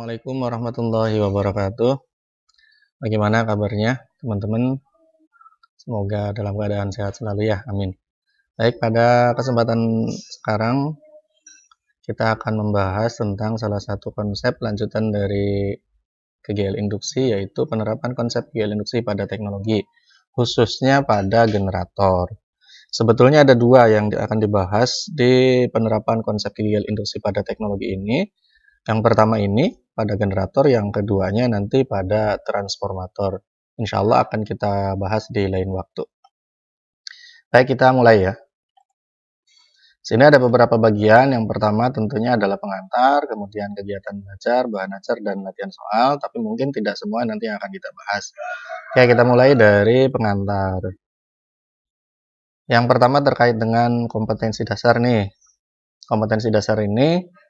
Assalamualaikum warahmatullahi wabarakatuh. Bagaimana kabarnya teman-teman? Semoga dalam keadaan sehat selalu ya, amin. Baik, pada kesempatan sekarang kita akan membahas tentang salah satu konsep lanjutan dari KGL induksi, yaitu penerapan konsep KGL induksi pada teknologi, khususnya pada generator. Sebetulnya ada dua yang akan dibahas di penerapan konsep KGL induksi pada teknologi ini. Yang pertama ini pada generator, yang keduanya nanti pada transformator. Insya Allah akan kita bahas di lain waktu. Baik, kita mulai ya. Sini ada beberapa bagian. Yang pertama tentunya adalah pengantar, kemudian kegiatan belajar, bahan ajar, dan latihan soal. Tapi mungkin tidak semua nanti yang akan kita bahas. Oke, kita mulai dari pengantar. Yang pertama terkait dengan kompetensi dasar nih. Kompetensi dasar ini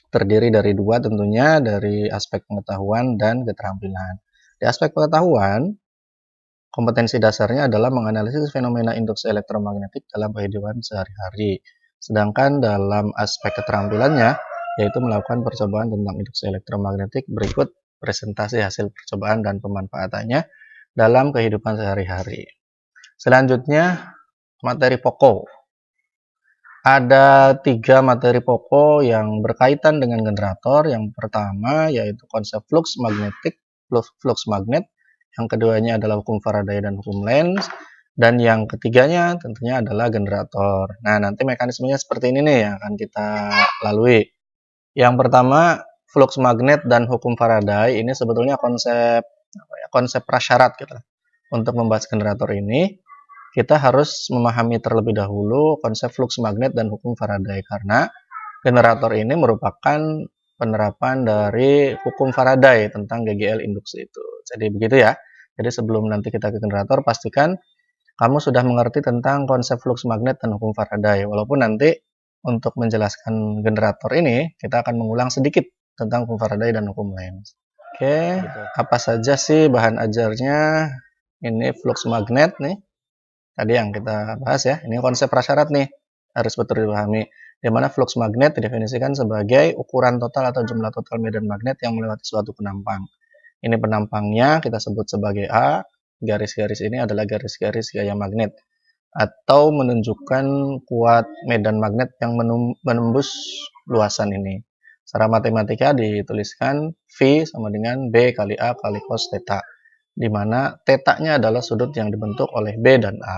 terdiri dari dua tentunya, dari aspek pengetahuan dan keterampilan. Di aspek pengetahuan, kompetensi dasarnya adalah menganalisis fenomena induksi elektromagnetik dalam kehidupan sehari-hari. Sedangkan dalam aspek keterampilannya, yaitu melakukan percobaan tentang induksi elektromagnetik. Berikut presentasi hasil percobaan dan pemanfaatannya dalam kehidupan sehari-hari. Selanjutnya, materi pokok. Ada 3 materi pokok yang berkaitan dengan generator. Yang pertama yaitu konsep flux magnetik, flux magnet. Yang keduanya adalah hukum Faraday dan hukum Lenz. Dan yang ketiganya tentunya adalah generator. Nah, nanti mekanismenya seperti ini nih yang akan kita lalui. Yang pertama, flux magnet dan hukum Faraday ini sebetulnya konsep prasyarat gitu. Untuk membahas generator ini, kita harus memahami terlebih dahulu konsep flux magnet dan hukum Faraday, karena generator ini merupakan penerapan dari hukum Faraday tentang GGL induksi itu. Jadi begitu ya. Jadi sebelum nanti kita ke generator, pastikan kamu sudah mengerti tentang konsep flux magnet dan hukum Faraday. Walaupun nanti untuk menjelaskan generator ini, kita akan mengulang sedikit tentang hukum Faraday dan hukum Lenz. Oke, apa saja sih bahan ajarnya? Ini flux magnet nih. Tadi yang kita bahas ya, ini konsep prasyarat nih, harus betul dipahami. Di mana flux magnet didefinisikan sebagai ukuran total atau jumlah total medan magnet yang melewati suatu penampang. Ini penampangnya kita sebut sebagai A, garis-garis ini adalah garis-garis gaya magnet, atau menunjukkan kuat medan magnet yang menembus luasan ini. Secara matematika dituliskan V sama dengan B kali A kali cos theta, di mana theta-nya adalah sudut yang dibentuk oleh B dan A.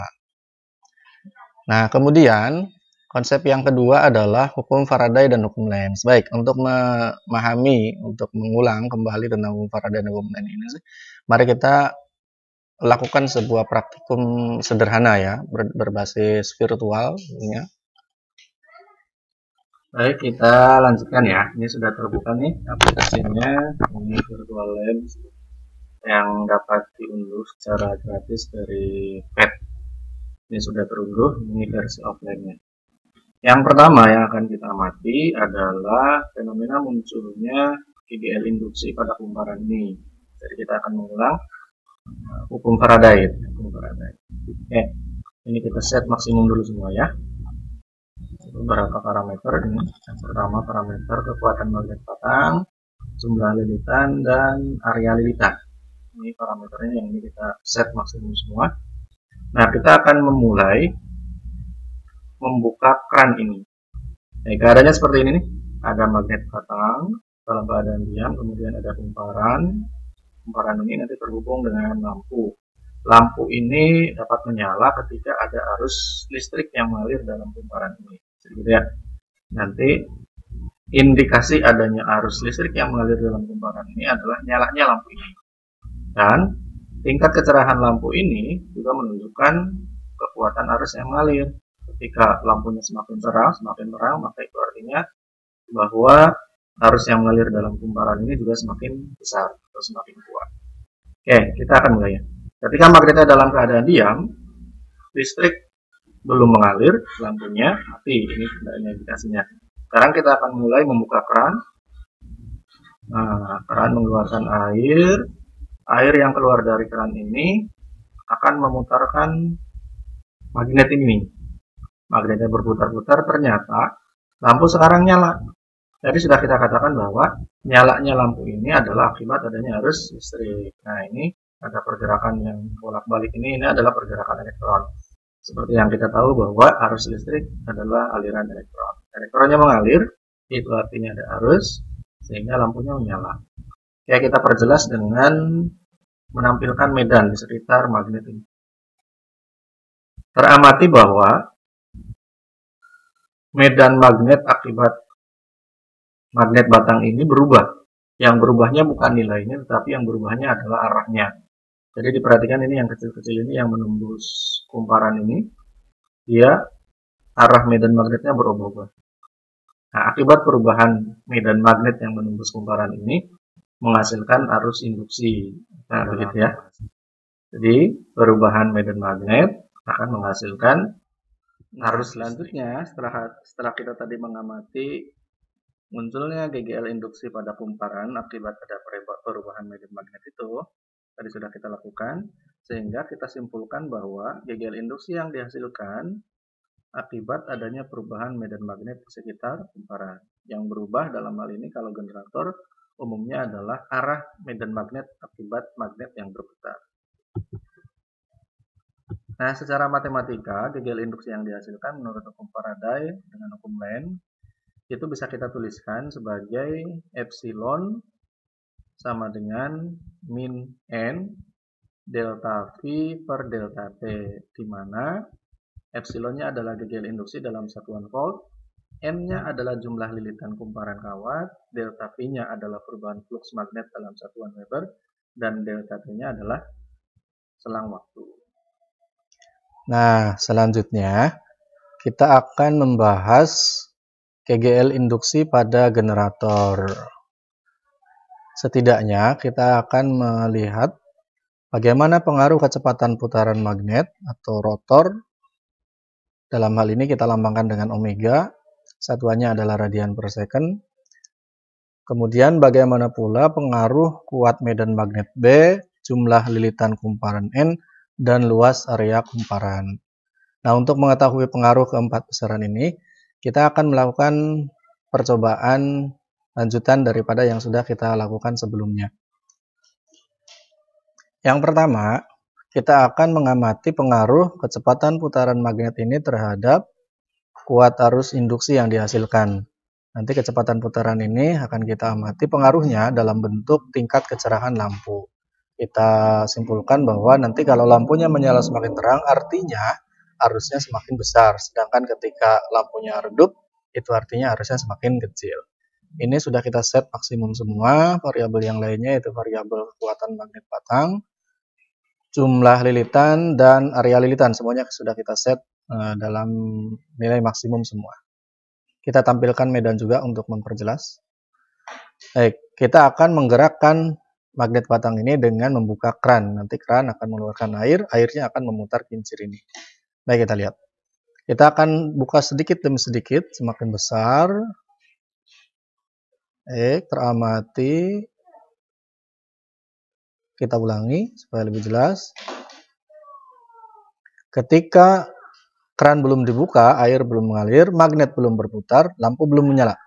Nah, kemudian konsep yang kedua adalah hukum Faraday dan hukum Lenz. Baik, untuk memahami, untuk mengulang kembali tentang hukum Faraday dan hukum Lenz ini, mari kita lakukan sebuah praktikum sederhana ya, berbasis virtual. Ya. Baik, kita lanjutkan ya. Ini sudah terbuka nih aplikasinya, ini Virtual Labs yang dapat diunduh secara gratis dari PET. Ini sudah terunduh, ini versi offline-nya. Yang pertama yang akan kita amati adalah fenomena munculnya GGL induksi pada kumparan ini. Jadi kita akan mengulang hukum Faraday. Oke, ini kita set maksimum dulu semua ya. Beberapa parameter ini. Yang pertama parameter kekuatan magnet batang, jumlah lilitan, dan area lilitan. Ini parameternya yang ini kita set maksimum semua. Nah, kita akan memulai membuka keran ini. Nah, keadaannya seperti ini nih. Ada magnet batang dalam keadaan diam, kemudian ada kumparan. Kumparan ini nanti terhubung dengan lampu. Lampu ini dapat menyala ketika ada arus listrik yang mengalir dalam kumparan ini. Jadi ya. Nanti indikasi adanya arus listrik yang mengalir dalam kumparan ini adalah nyalanya lampu ini. Dan tingkat kecerahan lampu ini juga menunjukkan kekuatan arus yang mengalir. Ketika lampunya semakin cerah, semakin terang, maka itu artinya bahwa arus yang mengalir dalam kumparan ini juga semakin besar atau semakin kuat. Oke, kita akan mulai. Ketika magnetnya dalam keadaan diam, listrik belum mengalir, lampunya mati. Ini sebenarnya indikasinya. Sekarang kita akan mulai membuka keran. Nah, keran mengeluarkan air. Air yang keluar dari keran ini akan memutarkan magnet ini. Magnetnya berputar-putar, ternyata lampu sekarang nyala. Jadi sudah kita katakan bahwa nyalanya lampu ini adalah akibat adanya arus listrik. Nah, ini ada pergerakan yang bolak-balik ini adalah pergerakan elektron. Seperti yang kita tahu bahwa arus listrik adalah aliran elektron. Elektronnya mengalir, itu artinya ada arus, sehingga lampunya menyala. Ya, kita perjelas dengan menampilkan medan di sekitar magnet ini. Teramati bahwa medan magnet akibat magnet batang ini berubah. Yang berubahnya bukan nilainya, tetapi yang berubahnya adalah arahnya. Jadi diperhatikan ini yang kecil-kecil ini yang menembus kumparan ini, dia arah medan magnetnya berubah-ubah. Nah, akibat perubahan medan magnet yang menembus kumparan ini menghasilkan arus induksi. Nah, begitu ya. Jadi perubahan medan magnet akan menghasilkan arus. Selanjutnya, setelah kita tadi mengamati munculnya GGL induksi pada kumparan akibat ada perubahan medan magnet itu, tadi sudah kita lakukan, sehingga kita simpulkan bahwa GGL induksi yang dihasilkan akibat adanya perubahan medan magnet di sekitar kumparan. Yang berubah dalam hal ini kalau generator umumnya adalah arah medan magnet akibat magnet yang berputar. Nah, secara matematika, GGL induksi yang dihasilkan menurut hukum Faraday dengan hukum Lenz itu bisa kita tuliskan sebagai epsilon sama dengan min N delta V per delta T, di mana epsilonnya adalah GGL induksi dalam satuan volt, N-nya adalah jumlah lilitan kumparan kawat, delta V-nya adalah perubahan flux magnet dalam satuan Weber, dan delta T-nya adalah selang waktu. Nah, selanjutnya kita akan membahas GGL induksi pada generator. Setidaknya kita akan melihat bagaimana pengaruh kecepatan putaran magnet atau rotor. Dalam hal ini kita lambangkan dengan omega, satuannya adalah radian per second. Kemudian bagaimana pula pengaruh kuat medan magnet B, jumlah lilitan kumparan N, dan luas area kumparan. Nah, untuk mengetahui pengaruh keempat besaran ini, kita akan melakukan percobaan lanjutan daripada yang sudah kita lakukan sebelumnya. Yang pertama, kita akan mengamati pengaruh kecepatan putaran magnet ini terhadap kuat arus induksi yang dihasilkan. Nanti kecepatan putaran ini akan kita amati pengaruhnya dalam bentuk tingkat kecerahan lampu. Kita simpulkan bahwa nanti kalau lampunya menyala semakin terang, artinya arusnya semakin besar. Sedangkan ketika lampunya redup, itu artinya arusnya semakin kecil. Ini sudah kita set maksimum semua. Variabel yang lainnya yaitu variabel kekuatan magnet batang, jumlah lilitan, dan area lilitan. Semuanya sudah kita set dalam nilai maksimum semua. Kita tampilkan medan juga untuk memperjelas. Baik, kita akan menggerakkan magnet batang ini dengan membuka kran. Nanti kran akan mengeluarkan air, airnya akan memutar kincir ini. Baik, kita lihat. Kita akan buka sedikit demi sedikit, semakin besar. Teramati. Kita ulangi supaya lebih jelas. Ketika kran belum dibuka, air belum mengalir, magnet belum berputar, lampu belum menyala.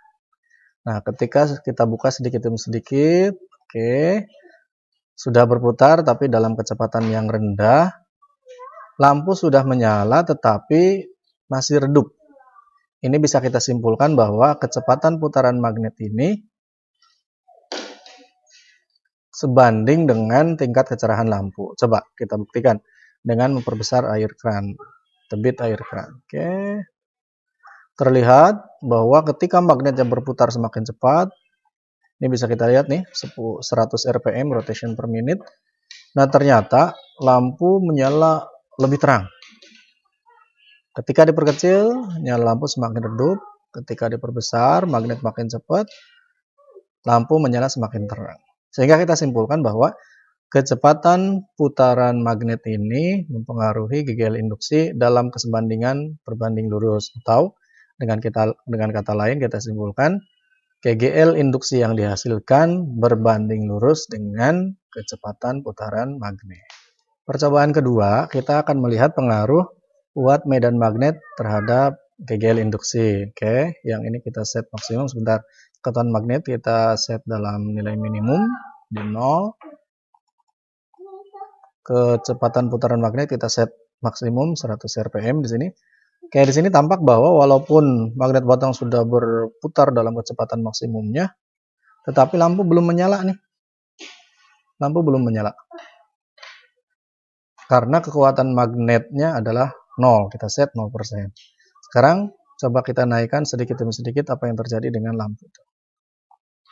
Nah, ketika kita buka sedikit demi sedikit, sudah berputar tapi dalam kecepatan yang rendah, lampu sudah menyala tetapi masih redup. Ini bisa kita simpulkan bahwa kecepatan putaran magnet ini sebanding dengan tingkat kecerahan lampu. Coba kita buktikan dengan memperbesar air kran, debit air kran. Terlihat bahwa ketika magnetnya berputar semakin cepat, ini bisa kita lihat nih, 100 rpm, rotation per minute. Nah, ternyata lampu menyala lebih terang. Ketika diperkecil, nyala lampu semakin redup. Ketika diperbesar, magnet makin cepat, lampu menyala semakin terang. Sehingga kita simpulkan bahwa kecepatan putaran magnet ini mempengaruhi GGL induksi dalam kesebandingan berbanding lurus. Atau dengan kata lain kita simpulkan GGL induksi yang dihasilkan berbanding lurus dengan kecepatan putaran magnet. Percobaan kedua, kita akan melihat pengaruh kuat medan magnet terhadap GGL induksi. Yang ini kita set maksimum sebentar. Kecepatan magnet kita set dalam nilai minimum di 0. Kecepatan putaran magnet kita set maksimum 100 rpm di sini. Kayak di sini tampak bahwa walaupun magnet batang sudah berputar dalam kecepatan maksimumnya, tetapi lampu belum menyala nih. Lampu belum menyala. Karena kekuatan magnetnya adalah 0, kita set 0%. Sekarang coba kita naikkan sedikit demi sedikit apa yang terjadi dengan lampu itu.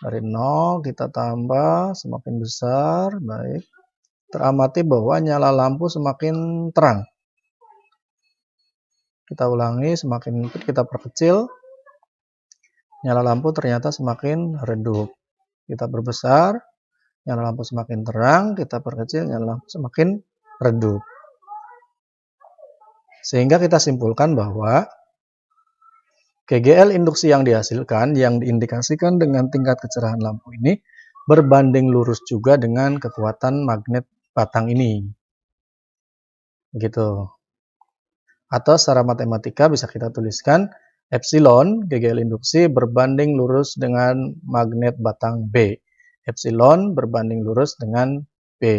Dari 0 kita tambah semakin besar, baik. Teramati bahwa nyala lampu semakin terang. Kita ulangi, semakin kita perkecil, nyala lampu ternyata semakin redup. Kita perbesar, nyala lampu semakin terang, kita perkecil, nyala lampu semakin redup. Sehingga kita simpulkan bahwa GGL induksi yang dihasilkan, yang diindikasikan dengan tingkat kecerahan lampu ini, berbanding lurus juga dengan kekuatan magnet batang ini. Gitu. Atau secara matematika bisa kita tuliskan epsilon GGL induksi berbanding lurus dengan magnet batang B. Epsilon berbanding lurus dengan B.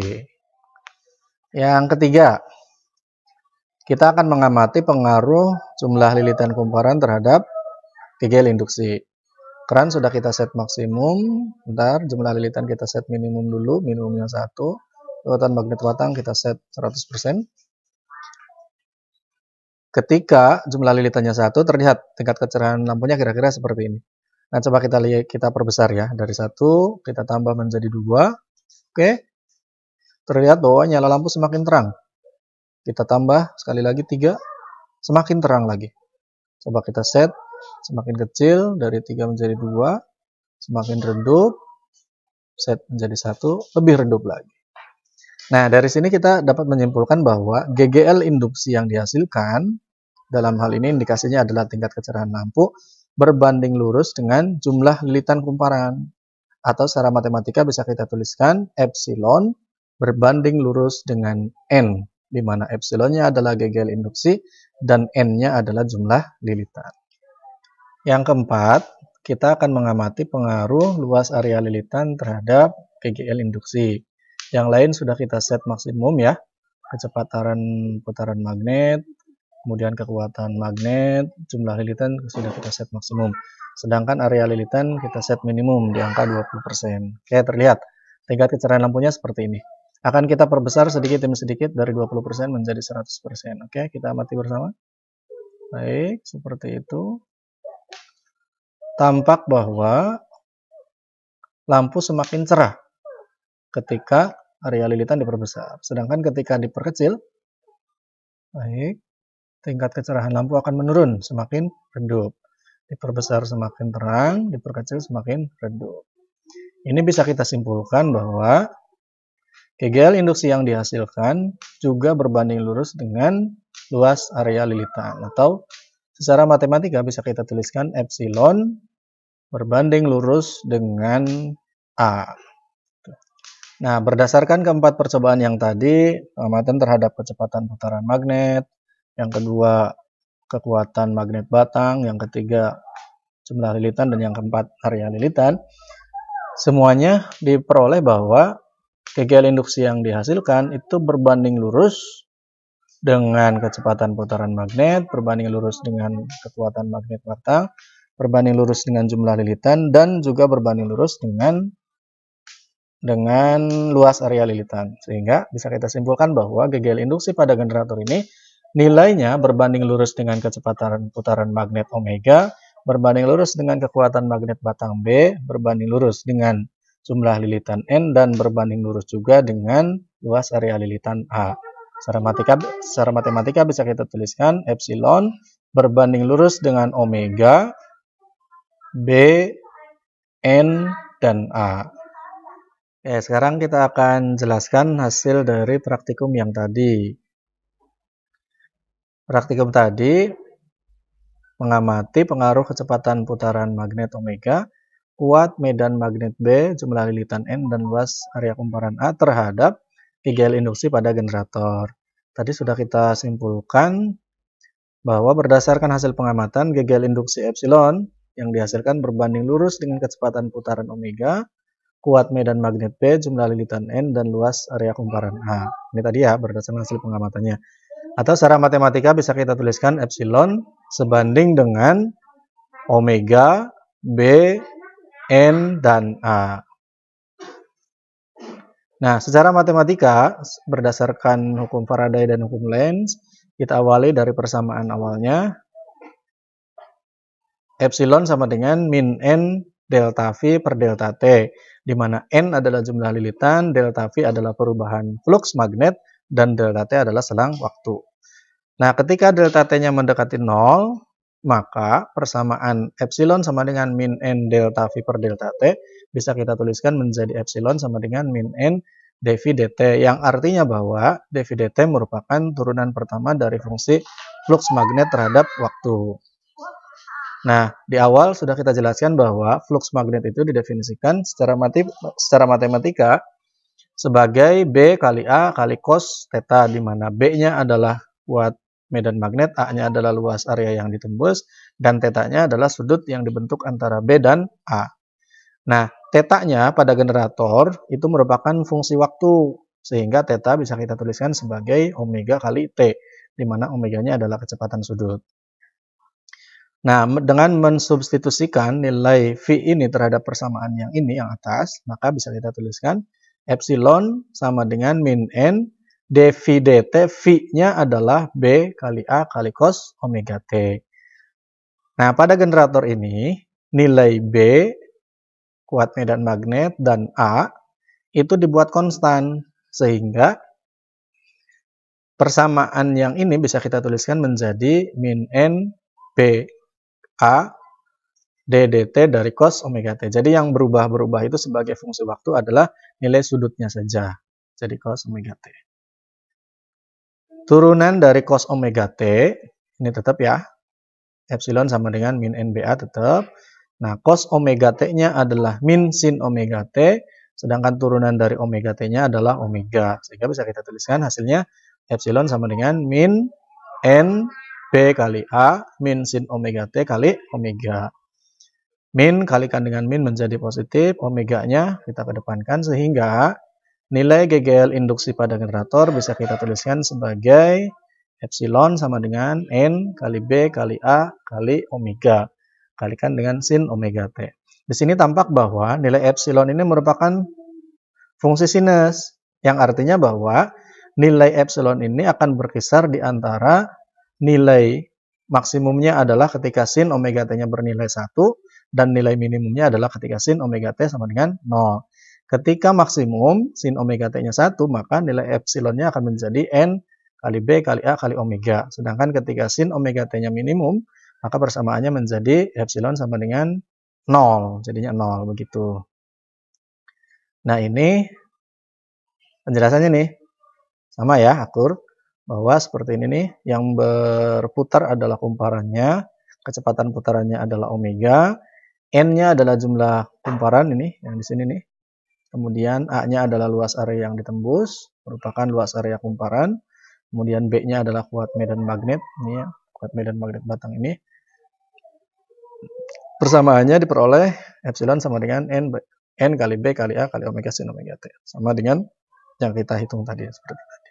Yang ketiga, kita akan mengamati pengaruh jumlah lilitan kumparan terhadap GGL induksi. Keran sudah kita set maksimum. Bentar, jumlah lilitan kita set minimum dulu, minimumnya 1. Kekuatan magnet batang kita set 100%. Ketika jumlah lilitannya 1, terlihat tingkat kecerahan lampunya kira-kira seperti ini. Nah, coba kita perbesar ya. Dari 1 kita tambah menjadi 2. Oke. Terlihat bahwa nyala lampu semakin terang. Kita tambah sekali lagi 3, semakin terang lagi. Coba kita set semakin kecil, dari 3 menjadi 2, semakin redup, set menjadi 1, lebih redup lagi. Nah, dari sini kita dapat menyimpulkan bahwa GGL induksi yang dihasilkan, dalam hal ini indikasinya adalah tingkat kecerahan lampu, berbanding lurus dengan jumlah lilitan kumparan. Atau secara matematika bisa kita tuliskan epsilon berbanding lurus dengan N, di mana epsilonnya adalah GGL induksi dan N-nya adalah jumlah lilitan. Yang keempat, kita akan mengamati pengaruh luas area lilitan terhadap GGL induksi. Yang lain sudah kita set maksimum ya, kecepatan putaran magnet, kemudian kekuatan magnet, jumlah lilitan sudah kita set maksimum. Sedangkan area lilitan kita set minimum di angka 20%. Oke, terlihat tingkat kecerahan lampunya seperti ini. Akan kita perbesar sedikit demi sedikit dari 20% menjadi 100%. Oke, kita amati bersama. Baik, seperti itu. Tampak bahwa lampu semakin cerah ketika area lilitan diperbesar. Sedangkan ketika diperkecil, baik, tingkat kecerahan lampu akan menurun, semakin redup. Diperbesar semakin terang, diperkecil semakin redup. Ini bisa kita simpulkan bahwa GGL induksi yang dihasilkan juga berbanding lurus dengan luas area lilitan. Atau secara matematika bisa kita tuliskan epsilon berbanding lurus dengan A. Nah, berdasarkan keempat percobaan yang tadi, pengamatan terhadap kecepatan putaran magnet, yang kedua kekuatan magnet batang, yang ketiga jumlah lilitan, dan yang keempat area lilitan, semuanya diperoleh bahwa GGL induksi yang dihasilkan itu berbanding lurus dengan kecepatan putaran magnet, berbanding lurus dengan kekuatan magnet batang, berbanding lurus dengan jumlah lilitan, dan juga berbanding lurus dengan luas area lilitan. Sehingga bisa kita simpulkan bahwa GGL induksi pada generator ini nilainya berbanding lurus dengan kecepatan putaran magnet omega, berbanding lurus dengan kekuatan magnet batang B, berbanding lurus dengan jumlah lilitan N, dan berbanding lurus juga dengan luas area lilitan A. Secara matematika bisa kita tuliskan epsilon berbanding lurus dengan omega, B, N, dan A. Oke, sekarang kita akan jelaskan hasil dari praktikum yang tadi. Praktikum tadi mengamati pengaruh kecepatan putaran magnet omega, kuat medan magnet B, jumlah lilitan N, dan luas area kumparan A terhadap GGL induksi pada generator. Tadi sudah kita simpulkan bahwa berdasarkan hasil pengamatan GGL induksi epsilon yang dihasilkan berbanding lurus dengan kecepatan putaran omega, kuat medan magnet B, jumlah lilitan N, dan luas area kumparan A. Ini tadi ya berdasarkan hasil pengamatannya. Atau secara matematika bisa kita tuliskan epsilon sebanding dengan omega, B, N, dan A. Nah, secara matematika, berdasarkan hukum Faraday dan hukum Lenz, kita awali dari persamaan awalnya. Epsilon sama dengan min N delta V per delta T, di mana N adalah jumlah lilitan, delta V adalah perubahan flux magnet, dan delta T adalah selang waktu. Nah, ketika delta T-nya mendekati 0, maka persamaan epsilon sama dengan min N delta V per delta T bisa kita tuliskan menjadi epsilon sama dengan min N dV dt, yang artinya bahwa dV dt merupakan turunan pertama dari fungsi flux magnet terhadap waktu. Nah, di awal sudah kita jelaskan bahwa flux magnet itu didefinisikan secara matematika sebagai B kali A kali cos theta, di mana B-nya adalah kuat medan magnet, A-nya adalah luas area yang ditembus, dan theta-nya adalah sudut yang dibentuk antara B dan A. Nah, theta-nya pada generator itu merupakan fungsi waktu, sehingga theta bisa kita tuliskan sebagai omega kali T, di mana omeganya adalah kecepatan sudut. Nah, dengan mensubstitusikan nilai V ini terhadap persamaan yang ini, yang atas, maka bisa kita tuliskan epsilon sama dengan min N dV dt, V-nya adalah B kali A kali cos omega T. Nah, pada generator ini, nilai B, kuat medan magnet, dan A itu dibuat konstan, sehingga persamaan yang ini bisa kita tuliskan menjadi min N B A ddt dari cos omega T. Jadi yang berubah-berubah itu sebagai fungsi waktu adalah nilai sudutnya saja. Jadi cos omega T. Turunan dari cos omega T, ini tetap ya. Epsilon sama dengan min NBA tetap. Nah, cos omega T-nya adalah min sin omega T, sedangkan turunan dari omega T-nya adalah omega. Sehingga bisa kita tuliskan hasilnya epsilon sama dengan min N B kali A min sin omega T kali omega. Min kalikan dengan min menjadi positif, omeganya kita kedepankan, sehingga nilai GGL induksi pada generator bisa kita tuliskan sebagai epsilon sama dengan N kali B kali A kali omega. Kalikan dengan sin omega T. Di sini tampak bahwa nilai epsilon ini merupakan fungsi sinus, yang artinya bahwa nilai epsilon ini akan berkisar di antara nilai maksimumnya adalah ketika sin omega T-nya bernilai 1, dan nilai minimumnya adalah ketika sin omega T sama dengan 0. Ketika maksimum sin omega T-nya 1, maka nilai epsilonnya akan menjadi N kali B kali A kali omega. Sedangkan ketika sin omega T-nya minimum, maka persamaannya menjadi epsilon sama dengan 0. Jadinya 0, begitu. Nah, ini penjelasannya nih. Sama ya, akur. Bahwa seperti ini nih, yang berputar adalah kumparannya, kecepatan putarannya adalah omega, N-nya adalah jumlah kumparan ini, yang di sini nih. Kemudian A-nya adalah luas area yang ditembus, merupakan luas area kumparan. Kemudian B-nya adalah kuat medan magnet, ini ya, kuat medan magnet batang ini. Persamaannya diperoleh epsilon sama dengan N kali B kali A kali omega sin omega T. Sama dengan yang kita hitung tadi, seperti tadi.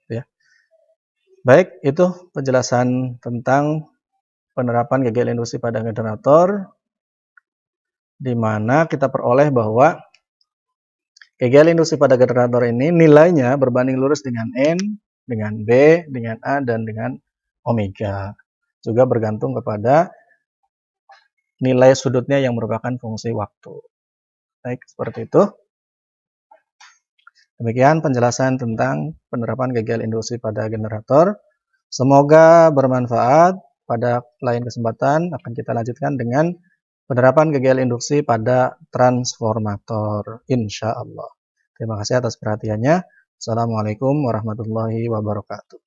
Ya. Baik, itu penjelasan tentang penerapan GGL induksi pada generator, di mana kita peroleh bahwa GGL induksi pada generator ini nilainya berbanding lurus dengan N, dengan B, dengan A, dan dengan omega. Juga bergantung kepada nilai sudutnya yang merupakan fungsi waktu. Baik, seperti itu. Demikian penjelasan tentang penerapan GGL induksi pada generator. Semoga bermanfaat. Pada lain kesempatan akan kita lanjutkan dengan penerapan GGL induksi pada transformator, insya Allah. Terima kasih atas perhatiannya. Assalamualaikum warahmatullahi wabarakatuh.